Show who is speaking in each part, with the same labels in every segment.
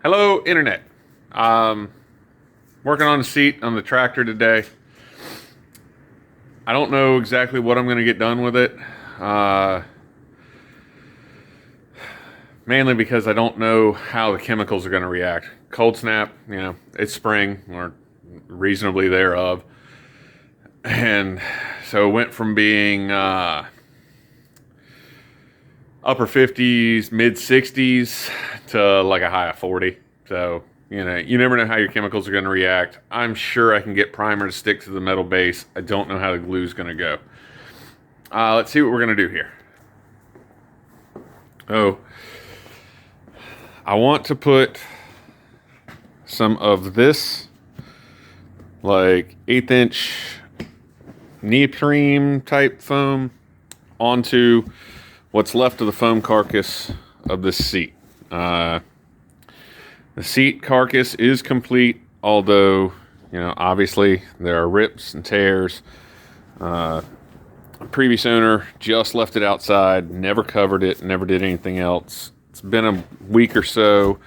Speaker 1: Hello, Internet. Um, Working on the seat on the tractor today. I don't know exactly what I'm going to get done with it. Uh, Mainly because I don't know how the chemicals are going to react. Cold snap, it's spring or reasonably thereof. And so it went from being upper 50s, mid 60s to like a high of 40. So, you never know how your chemicals are going to react. I'm sure I can get primer to stick to the metal base. I don't know how the glue is going to go. Let's see what we're going to do here. Oh, I want to put some of this like 1/8 inch neoprene type foam onto what's left of the foam carcass of this seat. The seat carcass is complete, although, obviously there are rips and tears. Previous owner just left it outside, never covered it, never did anything else. It's been a week or so,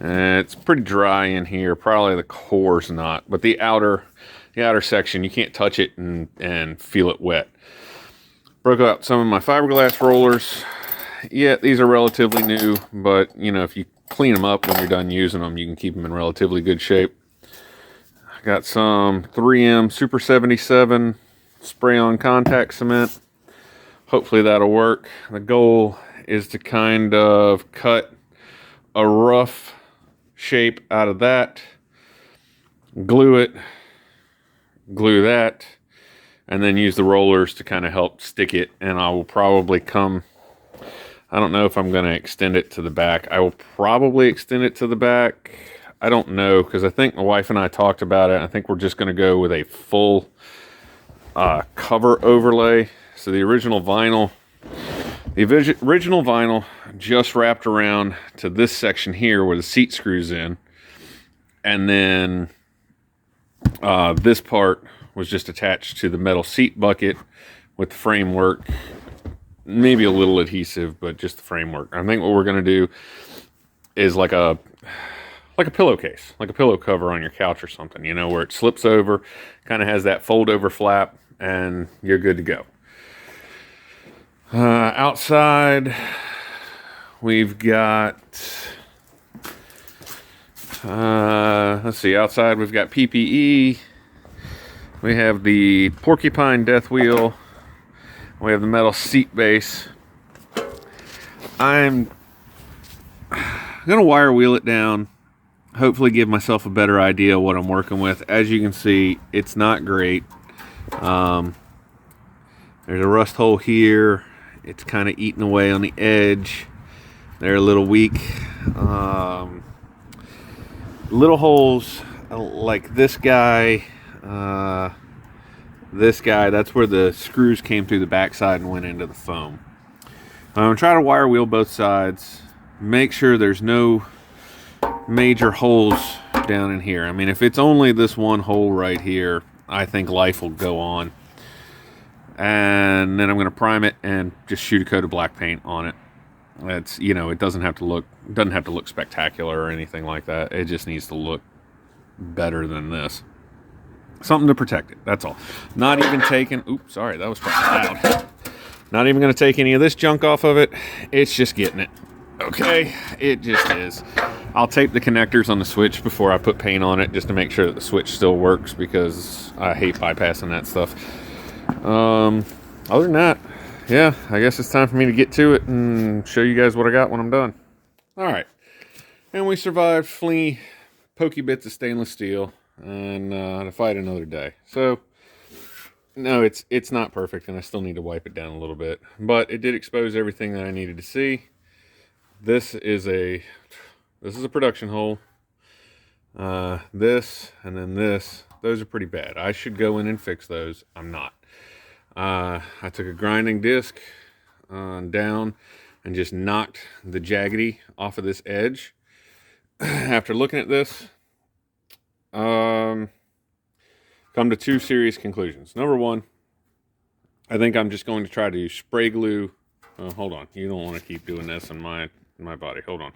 Speaker 1: and it's pretty dry in here. Probably the core's not, but the outer section, you can't touch it and feel it wet. Broke out some of my fiberglass rollers. Yeah, these are relatively new, but if you clean them up when you're done using them, you can keep them in relatively good shape. I got some 3M Super 77 spray-on contact cement. Hopefully that'll work. The goal is to kind of cut a rough shape out of that, glue it, glue that, and then use the rollers to kind of help stick it. And I will probably I don't know if I'm going to extend it to the back. I will probably extend it to the back. I don't know, because I think my wife and I talked about it. I think we're just going to go with a full cover overlay. So the original vinyl just wrapped around to this section here where the seat screws in. And then this part was just attached to the metal seat bucket with the framework. Maybe a little adhesive, but just the framework. I think what we're going to do is like a pillowcase, like a pillow cover on your couch or something, where it slips over, kind of has that fold over flap, and you're good to go. Outside, we've got, let's see, outside we've got PPE. We have the porcupine death wheel. We have the metal seat base. I'm going to wire wheel it down. Hopefully give myself a better idea of what I'm working with. As you can see, it's not great. There's a rust hole here. It's kind of eating away on the edge. They're a little weak. Little holes like this guy. That's where the screws came through the backside and went into the foam. I'm going to try to wire wheel both sides. Make sure there's no major holes down in here. I mean, if it's only this one hole right here, I think life will go on. And then I'm going to prime it and just shoot a coat of black paint on it. It's, it doesn't have to look spectacular or anything like that. It just needs to look better than this. Something to protect it, that's all. Not even taking, oops, sorry, that was probably loud. Not even going to take any of this junk off of it. It's just getting it. Okay, it just is. I'll tape the connectors on the switch before I put paint on it, just to make sure that the switch still works, because I hate bypassing that stuff. Other than that, yeah, I guess it's time for me to get to it and show you guys what I got when I'm done. All right, and we survived flingy, pokey bits of stainless steel and to fight another day. So no, it's not perfect, and I still need to wipe it down a little bit, but it did expose everything that I needed to see. This is a production hole. This and then this, those are pretty bad. I should go in and fix those. I'm not. I took a grinding disc down and just knocked the jaggedy off of this edge. After looking at this, come to two serious conclusions. Number one, I think I'm just going to try to spray glue. Hold on, you don't want to keep doing this in my body. Hold on.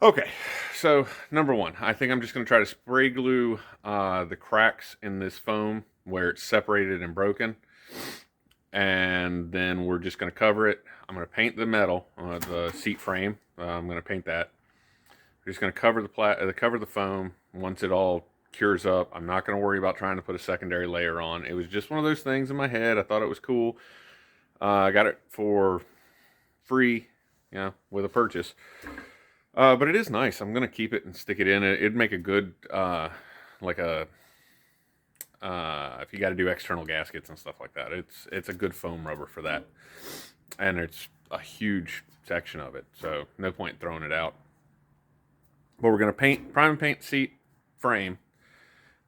Speaker 1: Okay, so number one, I think I'm just going to try to spray glue the cracks in this foam where it's separated and broken, and then we're just going to cover it. I'm going to paint the metal, the seat frame. I'm going to paint that. We're just going to cover the foam once it all cures up. I'm not going to worry about trying to put a secondary layer on. It was just one of those things in my head. I thought it was cool. I got it for free, with a purchase. But it is nice. I'm gonna keep it and stick it in. It'd make a good, like a, if you got to do external gaskets and stuff like that. It's a good foam rubber for that, and it's a huge section of it. So no point throwing it out. But we're gonna prime and paint seat frame.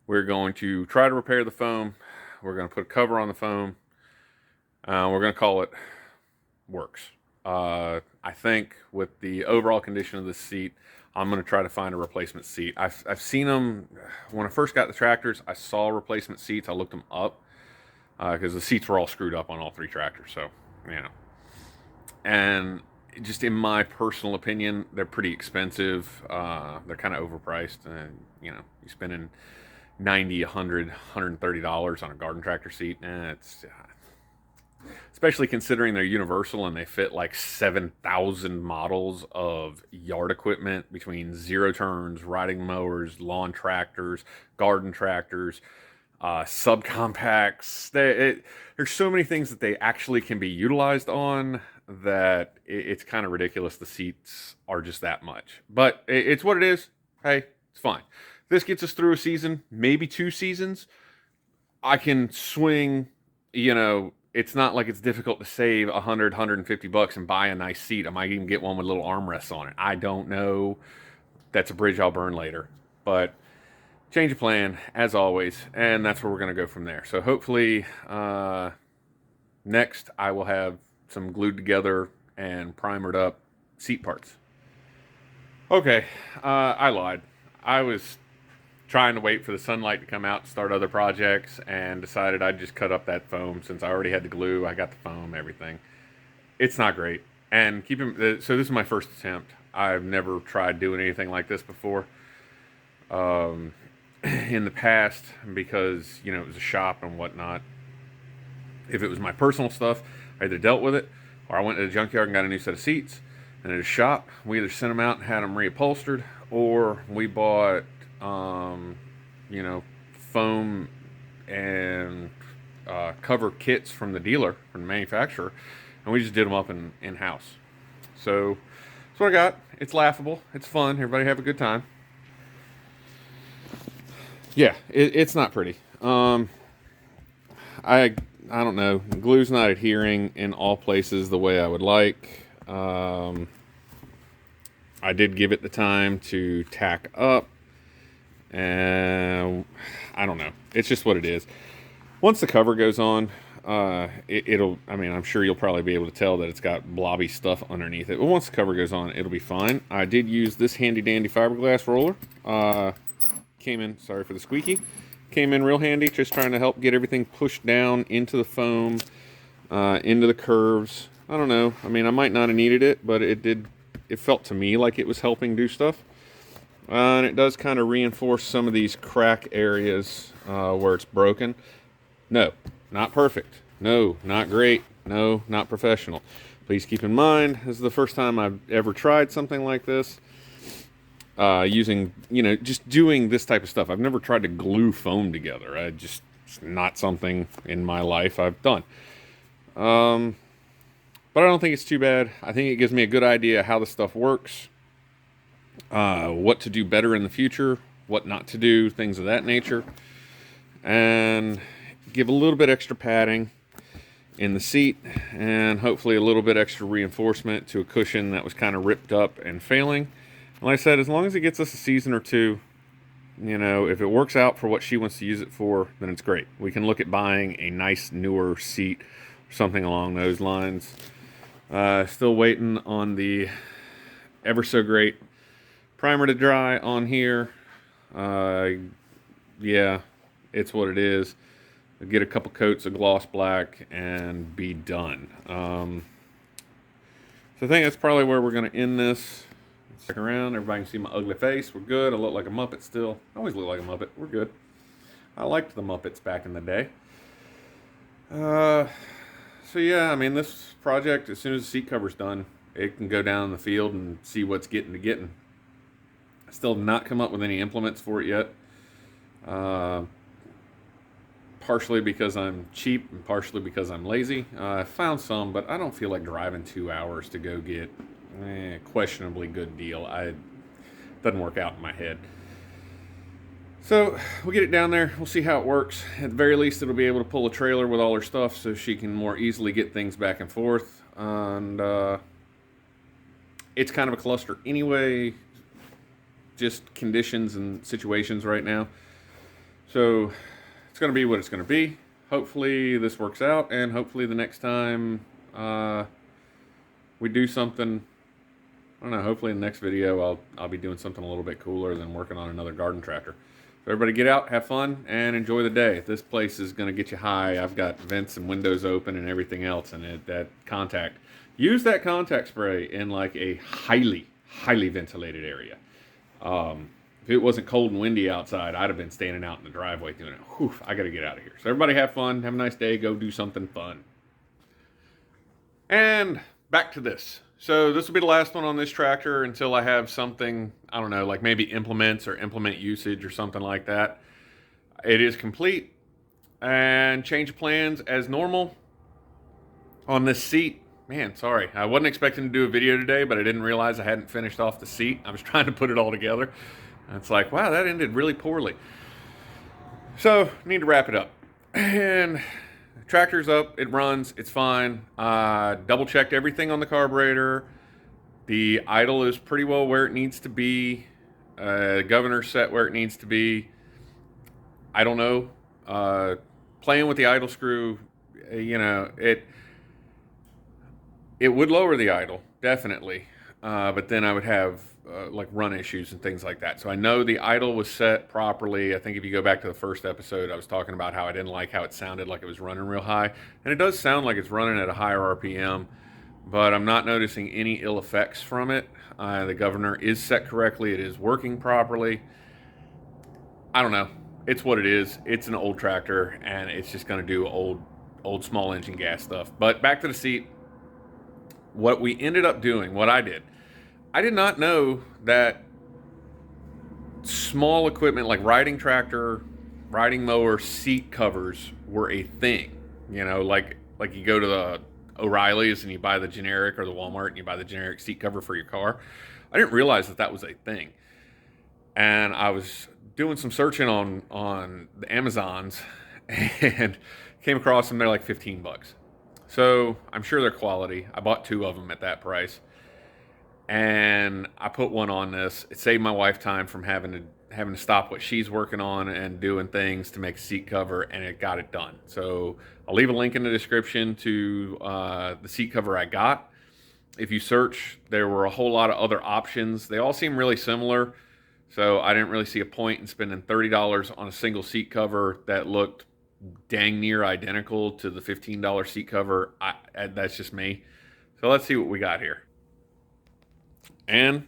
Speaker 1: We're going to try to repair the foam. We're gonna put a cover on the foam. We're gonna call it Works. I think with the overall condition of the seat, I'm going to try to find a replacement seat. I've seen them when I first got the tractors. I saw replacement seats. I looked them up because the seats were all screwed up on all three tractors. So, and just in my personal opinion, they're pretty expensive. They're kind of overpriced, and you're spending $90, $100, $130 on a garden tractor seat. It's especially considering they're universal and they fit like 7,000 models of yard equipment between zero turns, riding mowers, lawn tractors, garden tractors, subcompacts. There's so many things that they actually can be utilized on that it's kind of ridiculous. The seats are just that much, but it's what it is. Hey, it's fine. This gets us through a season, maybe 2 seasons. I can swing, it's not like it's difficult to save $100, $150 and buy a nice seat. I might even get one with little armrests on it. I don't know. That's a bridge I'll burn later. But change of plan, as always, and that's where we're going to go from there. So hopefully, next I will have some glued together and primered up seat parts. Okay, I lied. I was trying to wait for the sunlight to come out to start other projects and decided I'd just cut up that foam since I already had the glue. I got the foam, everything. It's not great. And so this is my first attempt. I've never tried doing anything like this before. In the past, because, it was a shop and whatnot. If it was my personal stuff, I either dealt with it or I went to the junkyard and got a new set of seats. And at a shop, we either sent them out and had them reupholstered, or we bought foam and cover kits from the dealer, from the manufacturer, and we just did them up in house. So that's what I got. It's laughable. It's fun. Everybody have a good time. Yeah, it's not pretty. I don't know. Glue's not adhering in all places the way I would like. I did give it the time to tack up. And I don't know. It's just what it is. Once the cover goes on, I'm sure you'll probably be able to tell that it's got blobby stuff underneath it. But once the cover goes on, it'll be fine. I did use this handy dandy fiberglass roller. Sorry for the squeaky. Came in real handy, just trying to help get everything pushed down into the foam, into the curves. I don't know. I might not have needed it, but it felt to me like it was helping do stuff. And it does kind of reinforce some of these crack areas where it's broken. No, not perfect. No, not great. No, not professional. Please keep in mind, this is the first time I've ever tried something like this. Just doing this type of stuff. I've never tried to glue foam together. It's not something in my life I've done. But I don't think it's too bad. I think it gives me a good idea how the stuff works. What to do better in the future, what not to do, things of that nature, and give a little bit extra padding in the seat, and hopefully a little bit extra reinforcement to a cushion that was kind of ripped up and failing. And like I said, as long as it gets us a season or two, if it works out for what she wants to use it for, then it's great. We can look at buying a nice newer seat or something along those lines. Still waiting on the ever so great primer to dry on here. Yeah, it's what it is. Get a couple coats of gloss black and be done. So I think that's probably where we're going to end this. Check around, everybody can see my ugly face. We're good. I look like a Muppet still. I always look like a Muppet. We're good. I liked the Muppets back in the day. So yeah, I mean, this project, as soon as the seat cover's done, it can go down in the field and see what's getting to getting. I still have not come up with any implements for it yet. Partially because I'm cheap and partially because I'm lazy. I found some, but I don't feel like driving 2 hours to go get a questionably good deal. Doesn't work out in my head. So we'll get it down there. We'll see how it works. At the very least, it'll be able to pull a trailer with all her stuff so she can more easily get things back and forth. And it's kind of a cluster anyway, just conditions and situations right now. So it's going to be what it's going to be. Hopefully this works out, and hopefully the next time we do something, I don't know, hopefully in the next video I'll be doing something a little bit cooler than working on another garden tractor. So everybody get out, have fun, and enjoy the day. This place is going to get you high. I've got vents and windows open and everything else, and use that contact spray in like a highly ventilated area. If it wasn't cold and windy outside, I'd have been standing out in the driveway doing it. Whew, I got to get out of here. So everybody have fun. Have a nice day. Go do something fun. And back to this. So this will be the last one on this tractor until I have something, I don't know, like maybe implements or implement usage or something like that. It is complete. And change of plans as normal on this seat. Man, sorry. I wasn't expecting to do a video today, but I didn't realize I hadn't finished off the seat. I was trying to put it all together. And it's like, wow, that ended really poorly. So, need to wrap it up. And tractor's up, it runs, it's fine. Double checked everything on the carburetor. The idle is pretty well where it needs to be. Governor's set where it needs to be. I don't know. Playing with the idle screw, it would lower the idle, definitely. But then I would have like run issues and things like that. So I know the idle was set properly. I think if you go back to the first episode, I was talking about how I didn't like how it sounded like it was running real high. And it does sound like it's running at a higher RPM, but I'm not noticing any ill effects from it. The governor is set correctly. It is working properly. I don't know. It's what it is. It's an old tractor, and it's just going to do old small engine gas stuff. But back to the seat. What we ended up doing, what I did not know that small equipment like riding tractor, riding mower seat covers were a thing. Like you go to the O'Reilly's and you buy the generic, or the Walmart and you buy the generic seat cover for your car. I didn't realize that was a thing. And I was doing some searching on the Amazons and came across them. They're like $15. So I'm sure they're quality. I bought 2 of them at that price. And I put one on this. It saved my wife time from having to stop what she's working on and doing things to make a seat cover, and it got it done. So I'll leave a link in the description to the seat cover I got. If you search, there were a whole lot of other options. They all seem really similar. So I didn't really see a point in spending $30 on a single seat cover that looked dang near identical to the $15 seat cover. That's just me. So let's see what we got here. And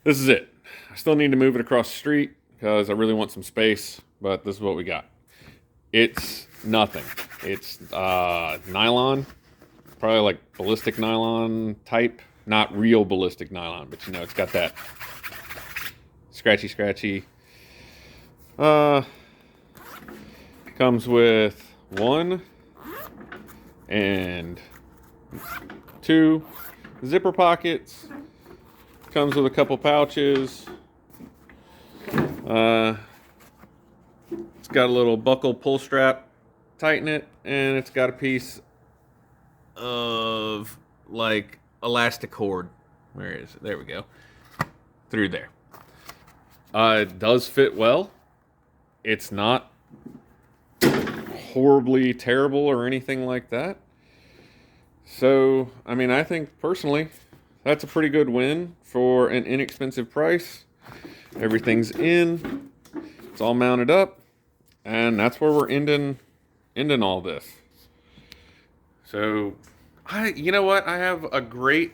Speaker 1: this is it. I still need to move it across the street because I really want some space, but this is what we got. It's nothing. It's nylon, probably like ballistic nylon type, not real ballistic nylon, but it's got that scratchy. Comes with 1 and 2 zipper pockets. Comes with a couple pouches. It's got a little buckle pull strap, tighten it, and it's got a piece of like elastic cord. Where is it? There we go. Through there. It does fit well. It's not horribly terrible or anything like that. So, I mean, I think personally that's a pretty good win for an inexpensive price. Everything's in. It's all mounted up. And that's where we're ending all this. So, you know what? I have a great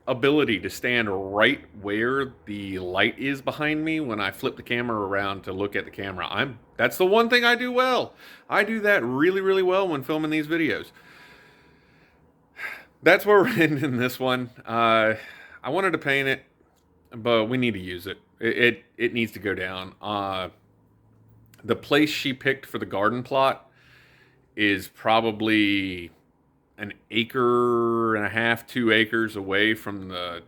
Speaker 1: ability to stand right where the light is behind me when I flip the camera around to look at the camera. That's the one thing I do well. I do that really, really well when filming these videos. That's where we're ending this one. I wanted to paint it, but we need to use it. It needs to go down. The place she picked for the garden plot is probably an acre and a half, 2 acres away from the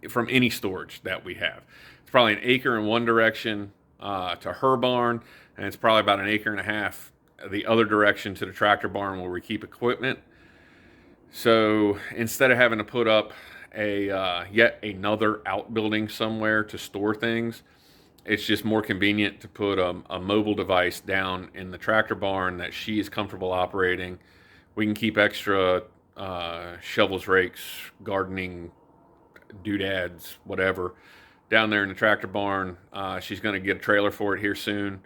Speaker 1: from any storage that we have. It's probably an acre in one direction to her barn, and it's probably about an acre and a half the other direction to the tractor barn where we keep equipment. So instead of having to put up a yet another outbuilding somewhere to store things, it's just more convenient to put a mobile device down in the tractor barn that she is comfortable operating. We can keep extra shovels, rakes, gardening doodads, whatever, down there in the tractor barn. She's going to get a trailer for it here soon,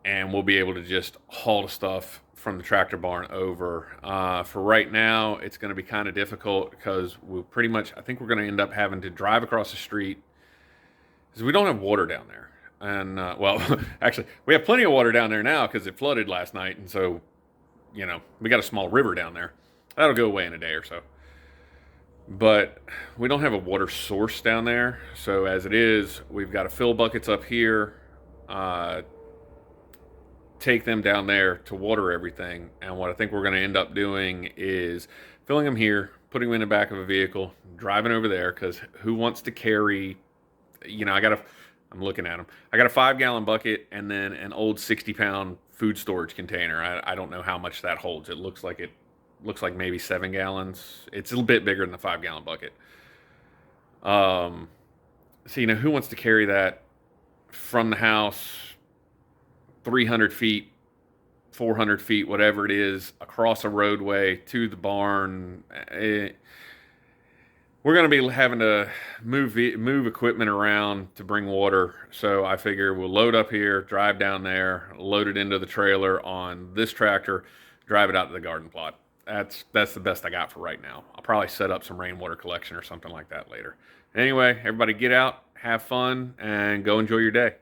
Speaker 1: and we'll be able to just haul the stuff from the tractor barn over. For right now, it's going to be kind of difficult because I think we're going to end up having to drive across the street because we don't have water down there. And, well, actually, we have plenty of water down there now because it flooded last night. And so, we got a small river down there. That'll go away in a day or so. But we don't have a water source down there. So as it is, we've got to fill buckets up here, take them down there to water everything. And what I think we're going to end up doing is filling them here, putting them in the back of a vehicle, driving over there, because who wants to carry, I'm looking at them. I got a 5-gallon bucket and then an old 60-pound food storage container. I don't know how much that holds. It looks like maybe 7 gallons. It's a little bit bigger than the 5-gallon bucket. So, who wants to carry that from the house 300 feet, 400 feet, whatever it is, across a roadway to the barn? We're going to be having to move equipment around to bring water. So I figure we'll load up here, drive down there, load it into the trailer on this tractor, drive it out to the garden plot. That's the best I got for right now. I'll probably set up some rainwater collection or something like that later. Anyway, everybody get out, have fun, and go enjoy your day.